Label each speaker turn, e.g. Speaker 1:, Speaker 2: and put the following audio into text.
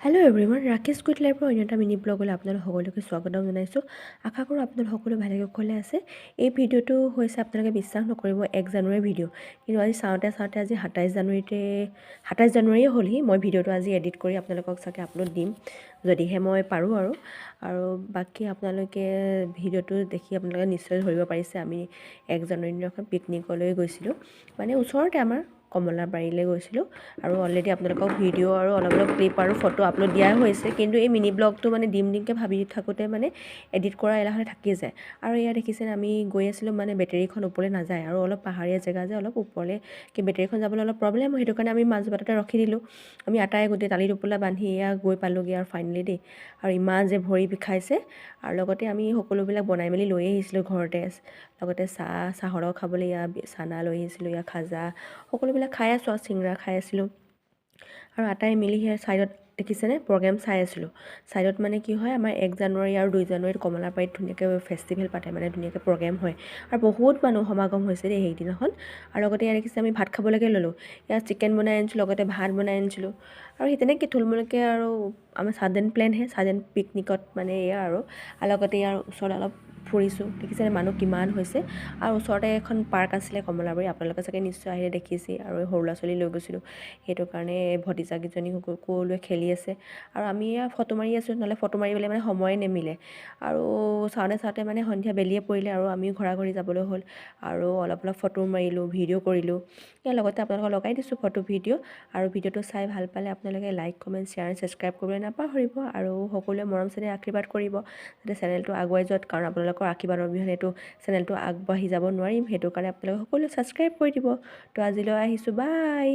Speaker 1: Hello' everyone, Rakesh কৈতলাৰ পৰা অন্য এটা মিনি ব্লগলৈ আপোনালোক সকলোকে স্বাগতম জনাইছোঁ। আশা কৰোঁ আপোনালোক সকলো ভালে কুশলে আছে। এই ভিডিঅ'টো হৈছে আপোনালোকে বিশ্বাস নকৰিব 1 জানুৱাৰীৰ ভিডিঅ', কিন্তু আজি চাওঁতে আজি 27 জানুৱাৰীয়ে হ'লহি। মই ভিডিঅ'টো আজি এডিট কৰি আপোনালোকক চাগে আপলোড দিম যদিহে মই পাৰোঁ আৰু বাকী আপোনালোকে ভিডিঅ'টো দেখি আপোনালোকে নিশ্চয় ধৰিব পাৰিছে আমি 1 জানুৱাৰীৰ দিনাখন পিকনিকলৈ গৈছিলোঁ, মানে ওচৰতে আমাৰ কমলাবাৰীলৈ গৈছিলোঁ। আৰু অলৰেডি আপোনালোকক ভিডিঅ' আৰু অলপ ক্লিপ আৰু ফটো আপলোড দিয়া হৈছে, কিন্তু এই মিনি ব্লগটো মানে দিমকৈ ভাবি থাকোঁতে মানে এডিট কৰা এলাহতে থাকি যায়। আৰু এয়া দেখিছেনে, আমি গৈ আছিলোঁ মানে বেটেৰীখন ওপৰলৈ নাযায় আৰু অলপ পাহাৰীয়া জেগা যে অলপ ওপৰলৈ কি বেটেৰীখন যাবলৈ অলপ প্ৰব্লেম হয়, সেইটো কাৰণে আমি মাজবাটতে ৰখি দিলোঁ। আমি আটাই গোটেই টালি টোপোলা বান্ধি এয়া গৈ পালোঁগৈ আৰু ফাইনেলি দেই। আৰু ইমান যে ভৰি বিষাইছে, আৰু লগতে আমি সকলোবিলাক বনাই মেলি লৈ আহিছিলোঁ ঘৰতে, লগতে চাহৰ লগত খাবলৈ এয়া চানা লৈ আহিছিলোঁ, এয়া খাজা সকলোবিলাক খাই আছোঁ আৰু চিংৰা খাই আছিলোঁ। আৰু আটাই মিলি সেই ছাইডত দেখিছেনে প্ৰগ্ৰেম চাই আছিলোঁ। ছাইডত মানে কি হয়, আমাৰ 1 জানুৱাৰী আৰু 2 জানুৱাৰীত কমলাবাৰীত ধুনীয়াকৈ ফেষ্টিভেল পাতে, মানে ধুনীয়াকৈ প্ৰগ্ৰেম হয় আৰু বহুত মানুহ সমাগম হৈছে দেই সেইদিনাখন। আৰু লগতে ইয়াত দেখিছে আমি ভাত খাবলৈকে ল'লোঁ। ইয়াত চিকেন বনাই আনিছিলোঁ, লগতে ভাত বনাই আনিছিলোঁ আৰু সেই তেনেকৈ থুলমূলকৈ আৰু আমাৰ ছাডেন প্লেনহে, ছাডেন পিকনিকত মানে এয়া আৰু লগতে ইয়াৰ ওচৰত অলপ ফুৰিছোঁ। দেখিছেনে মানুহ কিমান হৈছে। আৰু ওচৰতে এখন পাৰ্ক আছিলে কমলাবাৰী, আপোনালোকে চাগে নিশ্চয় আহিলে দেখিছে। আৰু সৰু ল'ৰা ছোৱালী লৈ গৈছিলোঁ, সেইটো কাৰণে ভতিজাকেইজনী সকলোৱে খেলি আছে আৰু আমি ফটো মাৰি আছোঁ, নহ'লে ফটো মাৰিবলৈ মানে সময়ে নিমিলে। আৰু চাওঁতে মানে সন্ধিয়া বেলিয়ে পৰিলে আৰু আমিও ঘৰা ঘৰি যাবলৈ হ'ল আৰু অলপ ফটো মাৰিলোঁ, ভিডিঅ' কৰিলোঁ। ইয়াৰ লগতে আপোনালোকক লগাই দিছোঁ ফটো ভিডিঅ'। আৰু ভিডিঅ'টো চাই ভাল পালে আপোনালোকে লাইক কমেণ্ট শ্বেয়াৰ ছাবস্ক্ৰাইব কৰিবলৈ নাপাহৰিব আৰু সকলোৱে মৰম চেনেহ আশীৰ্বাদ কৰিব যাতে চেনেলটো আগুৱাই যোৱাত, কাৰণ আপোনালোকৰ আশীৰ্বাদৰ অবিহনে এইটো চেনেলটো আগবাঢ়ি যাব নোৱাৰিম, সেইটো কাৰণে আপোনালোকে সকলোৱে ছাবস্ক্ৰাইব কৰি দিব। তো আজিলৈ আহিছোঁ, বাই।